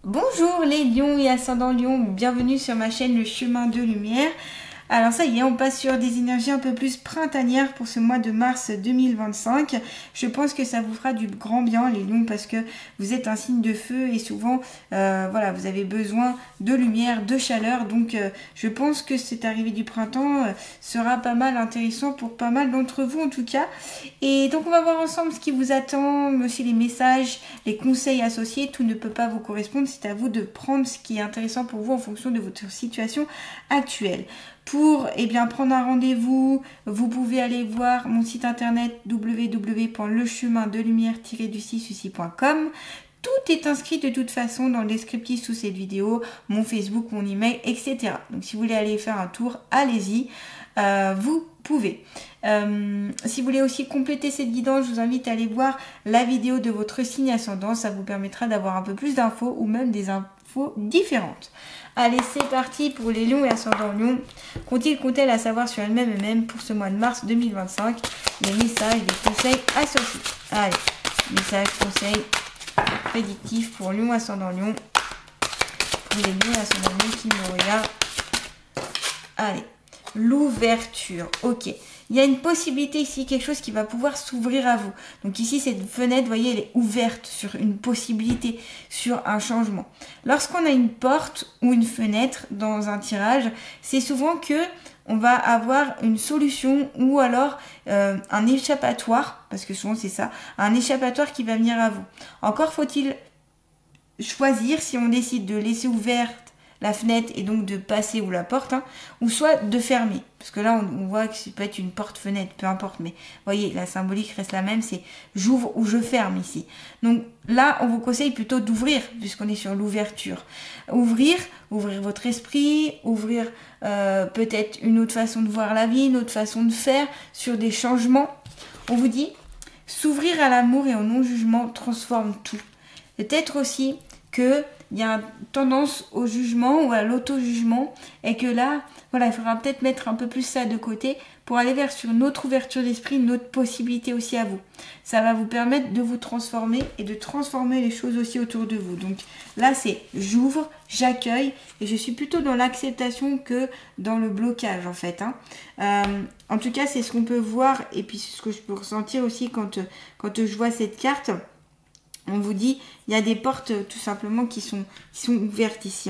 Bonjour les lions et ascendants lions, bienvenue sur ma chaîne Le Chemin de Lumière. Alors ça y est, on passe sur des énergies un peu plus printanières pour ce mois de mars 2025. Je pense que ça vous fera du grand bien les lions parce que vous êtes un signe de feu et souvent voilà, vous avez besoin de lumière, de chaleur. Donc je pense que cette arrivée du printemps sera pas mal intéressant pour pas mal d'entre vous en tout cas. Et donc on va voir ensemble ce qui vous attend, mais aussi les messages, les conseils associés. Tout ne peut pas vous correspondre, c'est à vous de prendre ce qui est intéressant pour vous en fonction de votre situation actuelle. Pour prendre un rendez-vous, vous pouvez aller voir mon site internet www.lechemindelumière-du6suci.com. Tout est inscrit de toute façon dans le descriptif sous cette vidéo, mon Facebook, mon email, etc. Donc si vous voulez aller faire un tour, allez-y, vous pouvez. Si vous voulez aussi compléter cette guidance, je vous invite à aller voir la vidéo de votre signe ascendant. Ça vous permettra d'avoir un peu plus d'infos ou même des infos différentes. Allez, c'est parti pour les lions et ascendants lions. Qu'ont-ils à savoir sur elles-mêmes et même pour ce mois de mars 2025? Les messages, les conseils associés. Allez, messages, conseils prédictifs pour lions, ascendants lions. Pour les lions et ascendants lions qui me regardent. Allez, l'ouverture. Ok. Il y a une possibilité ici, quelque chose qui va pouvoir s'ouvrir à vous. Donc ici, cette fenêtre, vous voyez, elle est ouverte sur une possibilité, sur un changement. Lorsqu'on a une porte ou une fenêtre dans un tirage, c'est souvent que on va avoir une solution ou alors un échappatoire, parce que souvent c'est ça, un échappatoire qui va venir à vous. Encore faut-il choisir si on décide de laisser ouverte la fenêtre et donc de passer ou la porte, ou soit de fermer. Parce que là, on voit que ça peut être une porte-fenêtre, peu importe. Mais voyez, la symbolique reste la même, c'est j'ouvre ou je ferme ici. Donc là, on vous conseille plutôt d'ouvrir, puisqu'on est sur l'ouverture. Ouvrir votre esprit, ouvrir peut-être une autre façon de voir la vie, une autre façon de faire, sur des changements. On vous dit, s'ouvrir à l'amour et au non-jugement transforme tout. Peut-être aussi que il y a une tendance au jugement ou à l'auto-jugement et que là, voilà, il faudra peut-être mettre un peu plus ça de côté pour aller vers sur une autre ouverture d'esprit, une autre possibilité aussi à vous. Ça va vous permettre de vous transformer et de transformer les choses aussi autour de vous. Donc là, c'est j'ouvre, j'accueille et je suis plutôt dans l'acceptation que dans le blocage en fait. En tout cas, c'est ce qu'on peut voir et puis c'est ce que je peux ressentir aussi quand je vois cette carte. On vous dit, il y a des portes tout simplement qui sont ouvertes ici.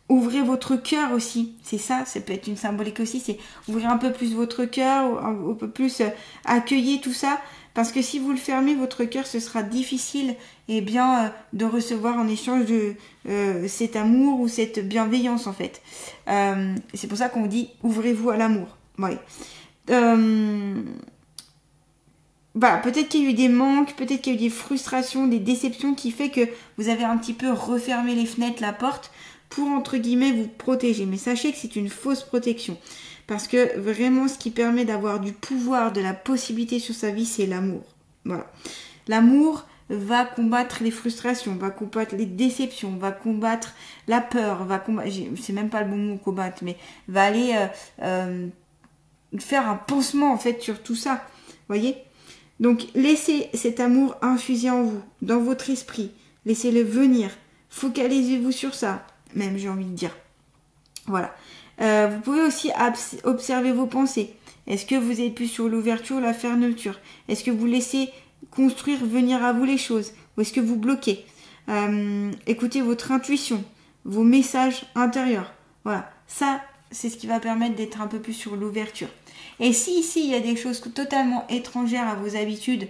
Ouvrez votre cœur aussi, c'est ça peut être une symbolique aussi, c'est ouvrir un peu plus votre cœur, un peu plus accueillir tout ça. Parce que si vous le fermez, votre cœur, ce sera difficile de recevoir en échange de cet amour ou cette bienveillance en fait. C'est pour ça qu'on vous dit, ouvrez-vous à l'amour. Ouais. Voilà, peut-être qu'il y a eu des manques, peut-être qu'il y a eu des frustrations, des déceptions qui fait que vous avez un petit peu refermé les fenêtres, la porte pour entre guillemets vous protéger. Mais sachez que c'est une fausse protection parce que vraiment ce qui permet d'avoir du pouvoir, de la possibilité sur sa vie, c'est l'amour. Voilà. L'amour va combattre les frustrations, va combattre les déceptions, va combattre la peur, va combattre, c'est même pas le bon mot combattre, mais va aller faire un pansement en fait sur tout ça. Voyez ? Donc, laissez cet amour infuser en vous, dans votre esprit. Laissez-le venir. Focalisez-vous sur ça, même j'ai envie de dire. Voilà. Vous pouvez aussi observer vos pensées. Est-ce que vous êtes plus sur l'ouverture ou la fermeture? Est-ce que vous laissez construire, venir à vous les choses? Ou est-ce que vous bloquez? Écoutez votre intuition, vos messages intérieurs. Voilà. Ça, c'est ce qui va permettre d'être un peu plus sur l'ouverture. Et si ici, il y a des choses totalement étrangères à vos habitudes,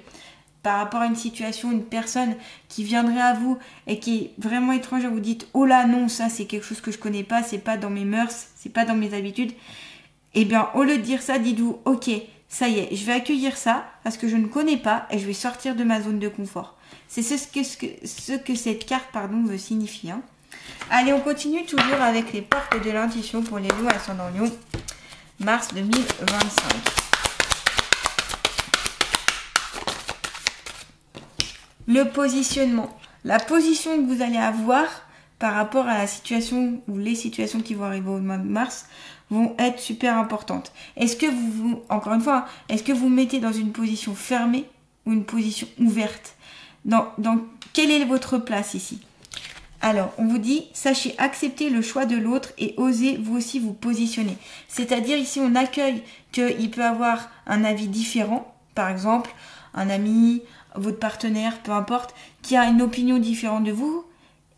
par rapport à une situation, une personne qui viendrait à vous et qui est vraiment étrangère, vous dites « Oh là, non, ça, c'est quelque chose que je connais pas, c'est pas dans mes mœurs, c'est pas dans mes habitudes. » Eh bien, au lieu de dire ça, dites-vous « Ok, ça y est, je vais accueillir ça parce que je ne connais pas et je vais sortir de ma zone de confort. » C'est ce que cette carte veut signifier. Allez, on continue toujours avec les portes de l'intuition pour les lions ascendant lion. Mars 2025. Le positionnement. La position que vous allez avoir par rapport à la situation ou les situations qui vont arriver au mois de mars vont être super importantes. Est-ce que encore une fois, est-ce que vous mettez dans une position fermée ou une position ouverte? quelle est votre place ici? Alors, on vous dit, sachez accepter le choix de l'autre et osez vous aussi vous positionner. C'est-à-dire ici, on accueille qu'il peut avoir un avis différent, par exemple, un ami, votre partenaire, peu importe, qui a une opinion différente de vous.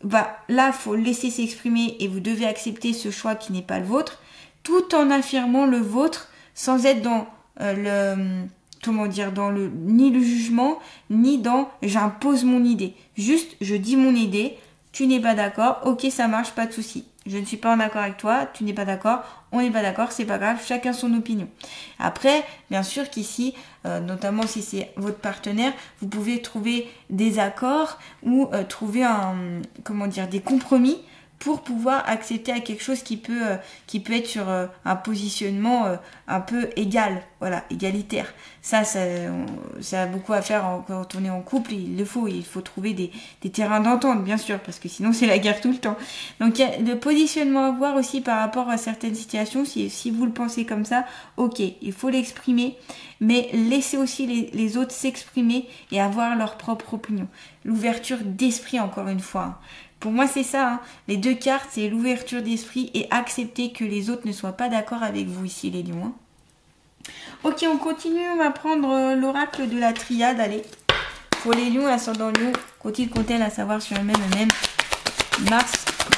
Là, il faut le laisser s'exprimer et vous devez accepter ce choix qui n'est pas le vôtre, tout en affirmant le vôtre, sans être dans ni le jugement, ni dans j'impose mon idée. Juste, je dis mon idée, tu n'es pas d'accord, ok, ça marche, pas de souci. Je ne suis pas en accord avec toi, tu n'es pas d'accord, on n'est pas d'accord, c'est pas grave, chacun son opinion. Après, bien sûr qu'ici, notamment si c'est votre partenaire, vous pouvez trouver des accords ou trouver des compromis pour pouvoir accepter à quelque chose qui peut être sur un positionnement un peu égal, voilà, égalitaire. Ça a beaucoup à faire quand on est en couple, il faut trouver des terrains d'entente, bien sûr, parce que sinon c'est la guerre tout le temps. Donc il y a le positionnement à voir aussi par rapport à certaines situations, si vous le pensez comme ça, ok, il faut l'exprimer, mais laissez aussi les autres s'exprimer et avoir leur propre opinion. L'ouverture d'esprit, encore une fois. Pour moi, c'est ça. Hein. Les deux cartes, c'est l'ouverture d'esprit et accepter que les autres ne soient pas d'accord avec vous ici, les lions. Hein. Ok, on continue. On va prendre l'oracle de la triade. Allez. Pour les lions, ascendant lion, qu'ont-ils compté à savoir sur eux-mêmes, mars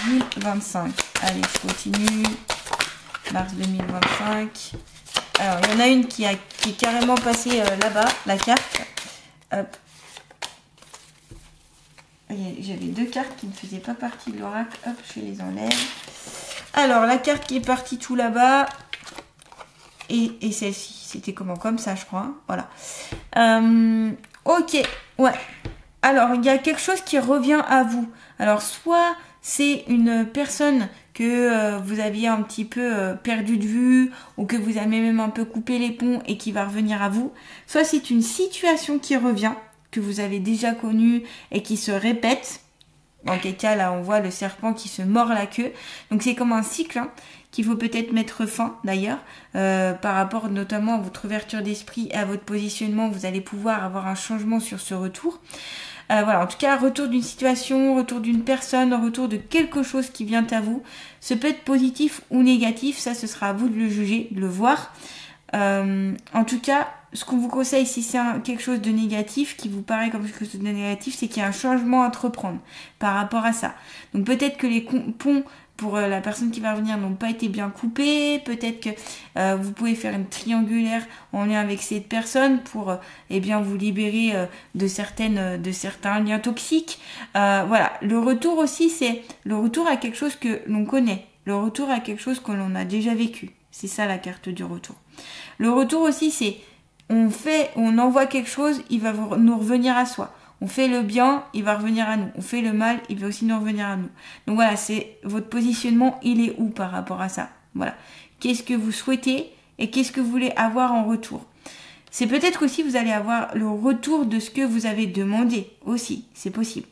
2025. Allez, je continue. Mars 2025. Alors, il y en a une qui est carrément passée là-bas, la carte. Hop. J'avais deux cartes qui ne faisaient pas partie de l'oracle. Hop, je les enlève. Alors, la carte qui est partie tout là-bas. Et celle-ci. C'était comme ça, je crois. Hein. Voilà. Ok. Ouais. Alors, il y a quelque chose qui revient à vous. Alors, soit c'est une personne que vous aviez un petit peu perdu de vue ou que vous avez même un peu coupé les ponts et qui va revenir à vous. Soit c'est une situation qui revient, que vous avez déjà connu et qui se répète. Dans quel cas, là, on voit le serpent qui se mord la queue. Donc, c'est comme un cycle hein, qu'il faut peut-être mettre fin, d'ailleurs, par rapport notamment à votre ouverture d'esprit et à votre positionnement. Vous allez pouvoir avoir un changement sur ce retour. Voilà, en tout cas, retour d'une situation, retour d'une personne, retour de quelque chose qui vient à vous. Ce peut être positif ou négatif, ça, ce sera à vous de le juger, de le voir. En tout cas, ce qu'on vous conseille, si c'est quelque chose de négatif, qui vous paraît comme quelque chose de négatif, c'est qu'il y a un changement à entreprendre par rapport à ça. Donc peut-être que les ponts pour la personne qui va revenir n'ont pas été bien coupés, peut-être que vous pouvez faire une triangulaire en lien avec cette personne pour vous libérer de certains liens toxiques. Voilà, le retour aussi, c'est le retour à quelque chose que l'on connaît, le retour à quelque chose que l'on a déjà vécu. C'est ça la carte du retour. Le retour aussi, c'est on envoie quelque chose, il va nous revenir à soi. On fait le bien, il va revenir à nous. On fait le mal, il va aussi nous revenir à nous. Donc voilà, c'est votre positionnement, il est où par rapport à ça? Voilà. Qu'est-ce que vous souhaitez et qu'est-ce que vous voulez avoir en retour? C'est peut-être aussi vous allez avoir le retour de ce que vous avez demandé aussi. C'est possible.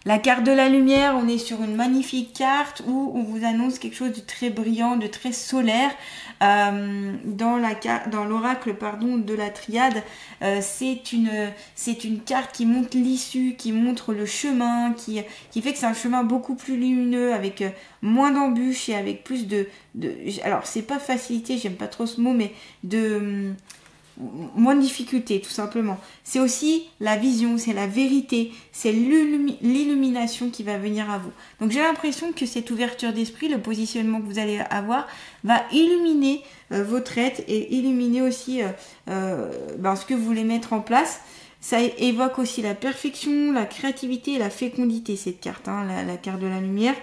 La carte de la lumière, on est sur une magnifique carte où on vous annonce quelque chose de très brillant, de très solaire. Dans l'oracle de la triade, c'est une carte qui montre l'issue, qui montre le chemin, qui fait que c'est un chemin beaucoup plus lumineux, avec moins d'embûches et avec plus alors c'est pas facilité, j'aime pas trop ce mot, mais moins de difficultés, tout simplement. C'est aussi la vision, c'est la vérité, c'est l'illumination qui va venir à vous. Donc j'ai l'impression que cette ouverture d'esprit, le positionnement que vous allez avoir, va illuminer votre être et illuminer aussi ce que vous voulez mettre en place. Ça évoque aussi la perfection, la créativité et la fécondité, cette carte, hein, la carte de la lumière.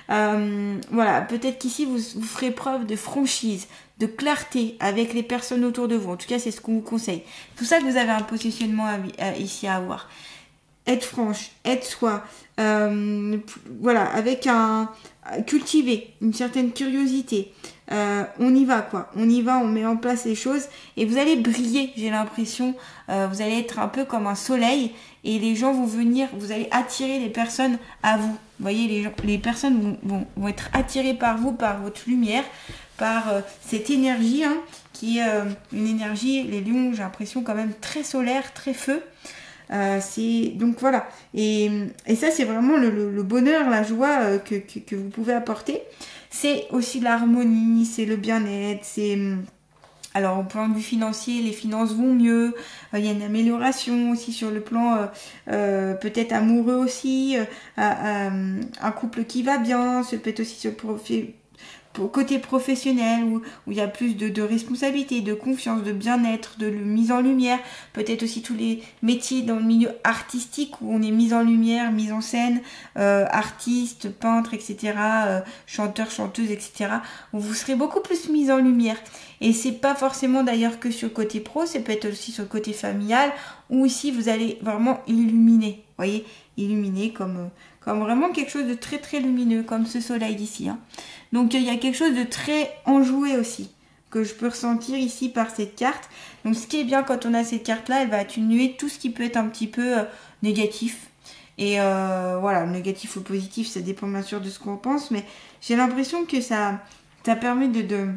Voilà, peut-être qu'ici vous ferez preuve de franchise, de clarté avec les personnes autour de vous. En tout cas, c'est ce qu'on vous conseille. Tout ça que vous avez un positionnement ici à avoir. Être franche, être soi, voilà, avec cultiver une certaine curiosité. On y va, quoi. On y va, on met en place les choses et vous allez briller, j'ai l'impression. Vous allez être un peu comme un soleil et les gens vont venir, vous allez attirer les personnes à vous. Vous voyez, les personnes vont être attirées par vous, par votre lumière, par cette énergie, hein, qui est une énergie, les lions, j'ai l'impression quand même très solaire, très feu. Donc voilà. Et ça, c'est vraiment le bonheur, la joie que vous pouvez apporter. C'est aussi l'harmonie, c'est le bien-être, c'est... Alors, au plan de vue financier, les finances vont mieux. Il y a une amélioration aussi sur le plan peut-être amoureux aussi. Un couple qui va bien. Ça peut être aussi sur le côté professionnel où il y a plus de responsabilité, de confiance, de bien-être, de mise en lumière. Peut-être aussi tous les métiers dans le milieu artistique où on est mis en lumière, mise en scène, artiste, peintre, etc., chanteur, chanteuse, etc. Où vous serez beaucoup plus mis en lumière. Et c'est pas forcément d'ailleurs que sur le côté pro, c'est peut-être aussi sur le côté familial où ici vous allez vraiment illuminer. Vous voyez, illuminer comme vraiment quelque chose de très très lumineux, comme ce soleil d'ici. Donc il y a quelque chose de très enjoué aussi, que je peux ressentir ici par cette carte. Donc ce qui est bien quand on a cette carte-là, elle va atténuer tout ce qui peut être un petit peu négatif. Et voilà, négatif ou positif, ça dépend bien sûr de ce qu'on pense, mais j'ai l'impression que ça permet de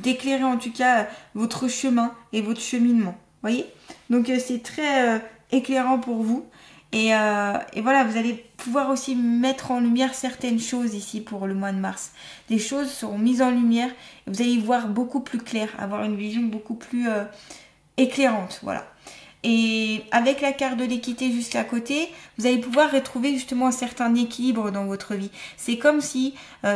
d'éclairer en tout cas votre chemin et votre cheminement. Voyez ? Donc c'est très éclairant pour vous. Et voilà, vous allez pouvoir aussi mettre en lumière certaines choses ici pour le mois de mars. Des choses seront mises en lumière et vous allez y voir beaucoup plus clair, avoir une vision beaucoup plus éclairante. Voilà. Et avec la carte de l'équité juste à côté, vous allez pouvoir retrouver justement un certain équilibre dans votre vie. C'est comme si,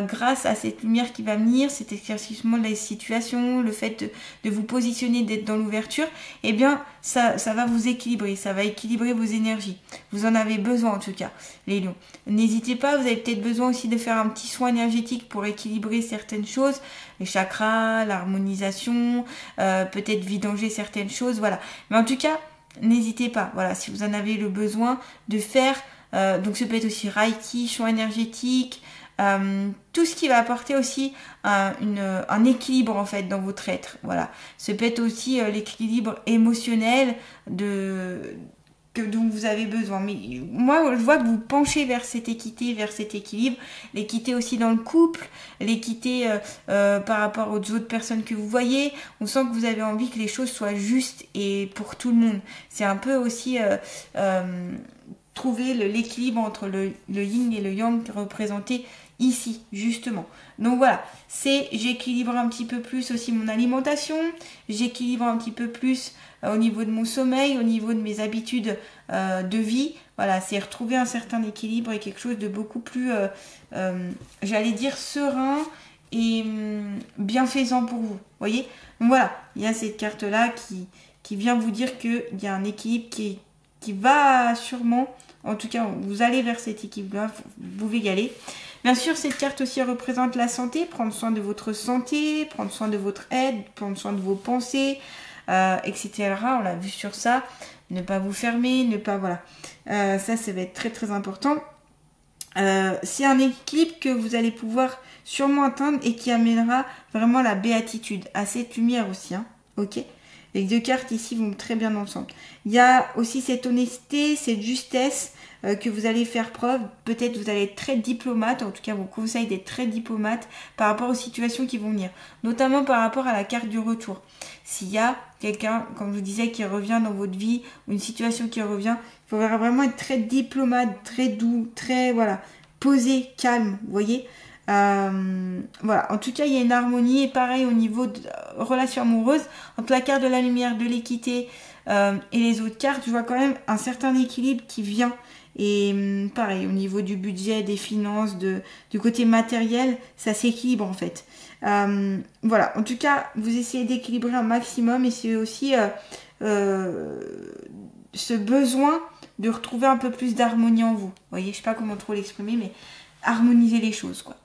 grâce à cette lumière qui va venir, cet éclaircissement de la situation, le fait de vous positionner, d'être dans l'ouverture, eh bien, ça va vous équilibrer, ça va équilibrer vos énergies. Vous en avez besoin en tout cas, les lions. N'hésitez pas, vous avez peut-être besoin aussi de faire un petit soin énergétique pour équilibrer certaines choses, les chakras, l'harmonisation, peut-être vidanger certaines choses, voilà. Mais en tout cas, n'hésitez pas, voilà, si vous en avez le besoin de faire, donc ça peut être aussi Reiki, soin énergétique, tout ce qui va apporter aussi un équilibre en fait dans votre être, voilà. Ça peut être aussi l'équilibre émotionnel dont vous avez besoin. Mais moi, je vois que vous penchez vers cette équité, vers cet équilibre. L'équité aussi dans le couple, l'équité par rapport aux autres personnes que vous voyez. On sent que vous avez envie que les choses soient justes et pour tout le monde. C'est un peu aussi trouver l'équilibre entre le yin et le yang représenté ici, justement. Donc voilà, j'équilibre un petit peu plus aussi mon alimentation, j'équilibre un petit peu plus au niveau de mon sommeil, au niveau de mes habitudes de vie. Voilà, c'est retrouver un certain équilibre et quelque chose de beaucoup plus, j'allais dire, serein et bienfaisant pour vous. Voyez ? Donc voilà, il y a cette carte-là qui vient vous dire qu'il y a un équilibre qui va sûrement, en tout cas, vous allez vers cet équilibre-là, vous pouvez y aller. Bien sûr, cette carte aussi représente la santé, prendre soin de votre santé, prendre soin de votre aide, prendre soin de vos pensées, etc. On l'a vu sur ça. Ne pas vous fermer, ne pas... Voilà. Ça va être très très important. C'est un équilibre que vous allez pouvoir sûrement atteindre et qui amènera vraiment la béatitude à cette lumière aussi. Ok ? Les deux cartes ici vont très bien ensemble. Il y a aussi cette honnêteté, cette justesse que vous allez faire preuve. Peut-être vous allez être très diplomate. En tout cas, vous conseille d'être très diplomate par rapport aux situations qui vont venir. Notamment par rapport à la carte du retour. S'il y a quelqu'un, comme je vous disais, qui revient dans votre vie, ou une situation qui revient, il faudra vraiment être très diplomate, très doux, très posé, calme, vous voyez. Voilà, en tout cas il y a une harmonie et pareil au niveau de relations amoureuses entre la carte de la lumière, de l'équité et les autres cartes, je vois quand même un certain équilibre qui vient et pareil au niveau du budget, des finances, du côté matériel, ça s'équilibre en fait. Voilà, en tout cas vous essayez d'équilibrer un maximum et c'est aussi ce besoin de retrouver un peu plus d'harmonie en vous, vous voyez, je sais pas comment trop l'exprimer mais harmoniser les choses quoi.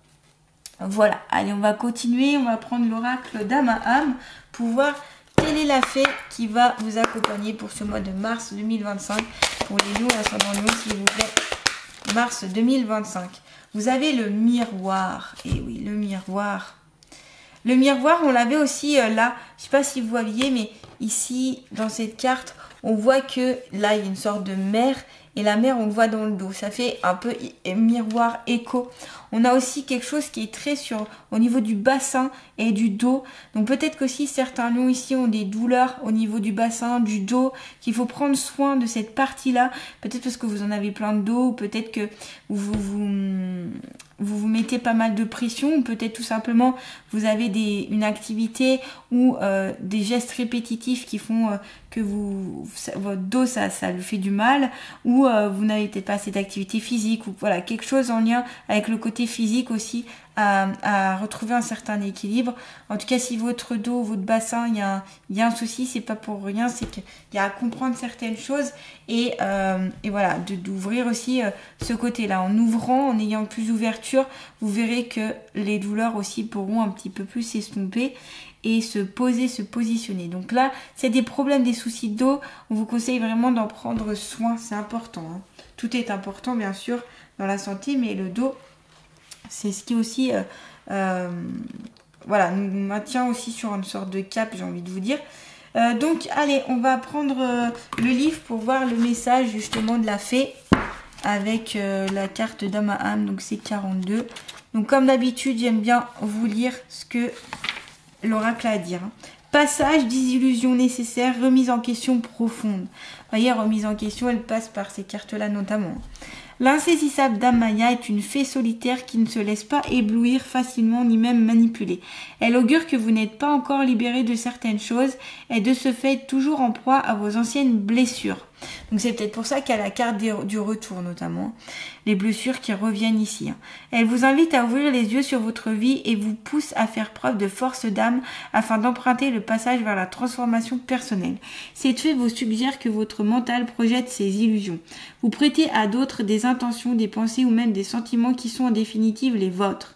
Voilà, allez, on va continuer, on va prendre l'oracle d'Amaham pour voir quelle est la fée qui va vous accompagner pour ce mois de mars 2025. Pour les lions, ascendant lion, s'il vous plaît. Mars 2025. Vous avez le miroir. Et oui, le miroir. Le miroir, on l'avait aussi là. Je ne sais pas si vous voyez, mais ici, dans cette carte, on voit que là, il y a une sorte de mer et la mer on le voit dans le dos. Ça fait un peu miroir écho. On a aussi quelque chose qui est très au niveau du bassin et du dos. Donc peut-être qu'aussi certains lions ici ont des douleurs au niveau du bassin, du dos, qu'il faut prendre soin de cette partie-là. Peut-être parce que vous en avez plein de dos, ou peut-être que vous mettez pas mal de pression, ou peut-être tout simplement vous avez une activité ou des gestes répétitifs qui font que votre dos ça lui fait du mal, ou vous n'avez peut-être pas assez d'activité physique, ou voilà, quelque chose en lien avec le côté physique aussi à retrouver un certain équilibre. En tout cas, si votre dos, votre bassin, il y a un souci, c'est pas pour rien, c'est qu'il y a à comprendre certaines choses et voilà, d'ouvrir aussi ce côté-là. En ouvrant, en ayant plus d'ouverture, vous verrez que les douleurs aussi pourront un petit peu plus s'estomper et se positionner. Donc là, c'est des problèmes, des soucis de dos, on vous conseille vraiment d'en prendre soin, c'est important. Hein. Tout est important, bien sûr, dans la santé, mais le dos, c'est ce qui aussi voilà, nous maintient aussi sur une sorte de cap, j'ai envie de vous dire. Donc, allez, on va prendre le livre pour voir le message justement de la fée avec la carte Dame à âme, donc c'est 42. Donc, comme d'habitude, j'aime bien vous lire ce que l'oracle a à dire. Passage, désillusion nécessaire, remise en question profonde. Vous voyez, remise en question, elle passe par ces cartes-là notamment. L'insaisissable Dame Maya est une fée solitaire qui ne se laisse pas éblouir facilement ni même manipuler. Elle augure que vous n'êtes pas encore libéré de certaines choses et de ce fait toujours en proie à vos anciennes blessures. Donc c'est peut-être pour ça qu'il y a la carte du retour notamment, les blessures qui reviennent ici. Elle vous invite à ouvrir les yeux sur votre vie et vous pousse à faire preuve de force d'âme afin d'emprunter le passage vers la transformation personnelle. Cette fée vous suggère que votre mental projette ses illusions. Vous prêtez à d'autres des intentions, des pensées ou même des sentiments qui sont en définitive les vôtres.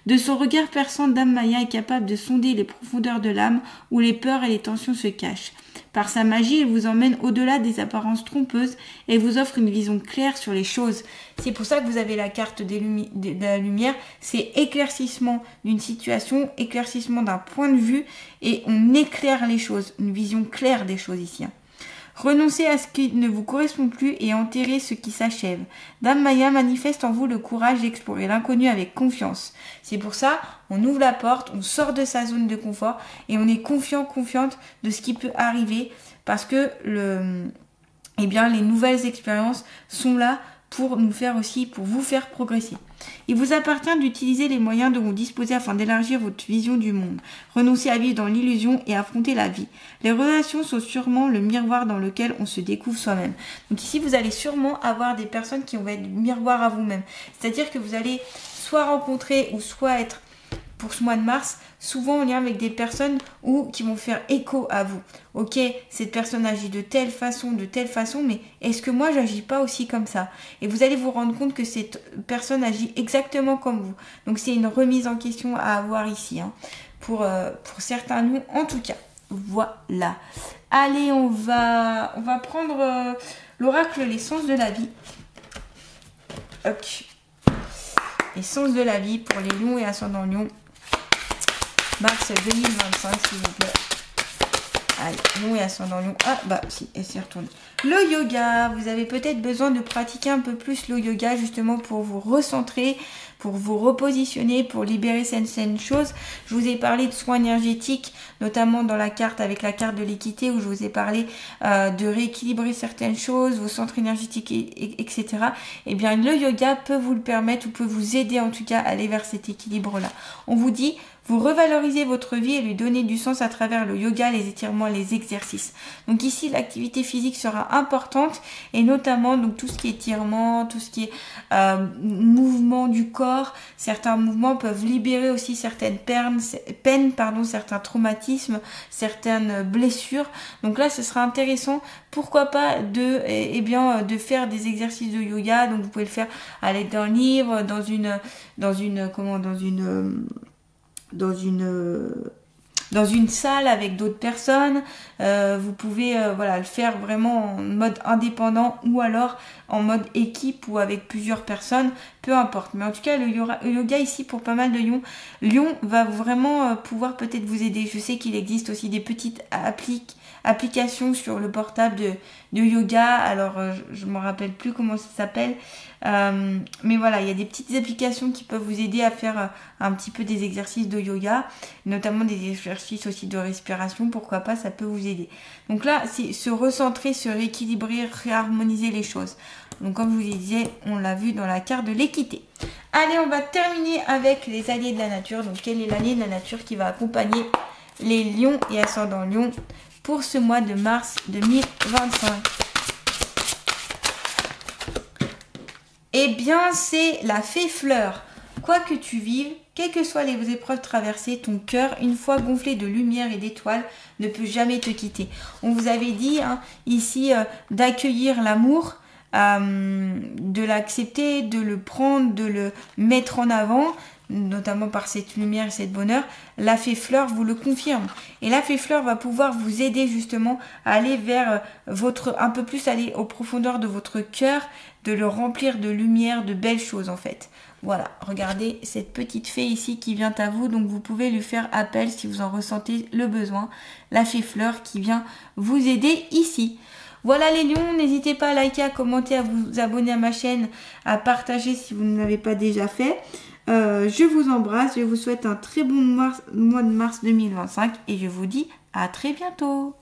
De son regard perçant, Dame Maya est capable de sonder les profondeurs de l'âme où les peurs et les tensions se cachent. Par sa magie, elle vous emmène au-delà des apparences trompeuses et vous offre une vision claire sur les choses. C'est pour ça que vous avez la carte de la lumière, c'est éclaircissement d'une situation, éclaircissement d'un point de vue et on éclaire les choses, une vision claire des choses ici. Renoncez à ce qui ne vous correspond plus et enterrez ce qui s'achève. Dame Maya manifeste en vous le courage d'explorer l'inconnu avec confiance. C'est pour ça, on ouvre la porte, on sort de sa zone de confort et on est confiante de ce qui peut arriver parce que les nouvelles expériences sont là pour nous faire aussi, pour vous faire progresser. Il vous appartient d'utiliser les moyens dont vous disposez afin d'élargir votre vision du monde. Renoncez à vivre dans l'illusion et affronter la vie. Les relations sont sûrement le miroir dans lequel on se découvre soi-même. Donc ici, vous allez sûrement avoir des personnes qui vont être miroir à vous-même. C'est-à-dire que vous allez soit rencontrer ou soit être, pour ce mois de mars, souvent en lien avec des personnes qui vont faire écho à vous. Ok, cette personne agit de telle façon, mais est-ce que moi j'agis pas aussi comme ça? Et vous allez vous rendre compte que cette personne agit exactement comme vous. Donc c'est une remise en question à avoir ici, hein, pour certains nous en tout cas. Voilà. Allez, on va prendre l'oracle Les Sens de la Vie. Ok. Les Sens de la Vie pour les lions et ascendants lions. Mars 2025, s'il vous plaît. Allez, lion et ascendant lion. Ah, bah si, elle s'est retournée. Le yoga, vous avez peut-être besoin de pratiquer un peu plus le yoga justement pour vous recentrer, pour vous repositionner, pour libérer certaines choses. Je vous ai parlé de soins énergétiques, notamment dans la carte avec la carte de l'équité où je vous ai parlé de rééquilibrer certaines choses, vos centres énergétiques, etc. Eh bien, le yoga peut vous le permettre ou peut vous aider en tout cas à aller vers cet équilibre-là. On vous dit, vous revalorisez votre vie et lui donnez du sens à travers le yoga, les étirements, les exercices. Donc ici, l'activité physique sera importante et notamment donc tout ce qui est étirement, tout ce qui est mouvement du corps. Certains mouvements peuvent libérer aussi certaines peines, certains traumatismes, certaines blessures. Donc là, ce sera intéressant. Pourquoi pas de faire des exercices de yoga. Donc vous pouvez le faire à l'aide d'un livre, dans une salle avec d'autres personnes. Vous pouvez voilà, le faire vraiment en mode indépendant ou alors en mode équipe ou avec plusieurs personnes, peu importe. Mais en tout cas, le yoga ici pour pas mal de lions va vraiment pouvoir peut-être vous aider. Je sais qu'il existe aussi des petites applications sur le portable de yoga. Alors, je ne me rappelle plus comment ça s'appelle. Mais voilà, il y a des petites applications qui peuvent vous aider à faire un petit peu des exercices de yoga, notamment des exercices aussi de respiration. Pourquoi pas, ça peut vous aider. Donc là, c'est se recentrer, se rééquilibrer, réharmoniser les choses. Donc comme je vous disais, on l'a vu dans la carte de l'équité. Allez, on va terminer avec les alliés de la nature. Donc quel est l'allié de la nature qui va accompagner les lions et ascendants lions pour ce mois de mars 2025? Eh bien, c'est la fée fleur. Quoi que tu vives, quelles que soient les épreuves traversées, ton cœur, une fois gonflé de lumière et d'étoiles, ne peut jamais te quitter. On vous avait dit ici d'accueillir l'amour, de l'accepter, de le prendre, de le mettre en avant, notamment par cette lumière et cette bonheur. La fée fleur vous le confirme. Et la fée fleur va pouvoir vous aider justement à aller vers un peu plus aller aux profondeurs de votre cœur, de le remplir de lumière, de belles choses en fait. Voilà, regardez cette petite fée ici qui vient à vous, donc vous pouvez lui faire appel si vous en ressentez le besoin. La fée fleur qui vient vous aider ici. Voilà les lions, n'hésitez pas à liker, à commenter, à vous abonner à ma chaîne, à partager si vous ne l'avez pas déjà fait. Je vous embrasse, je vous souhaite un très bon mois de mars 2025 et je vous dis à très bientôt.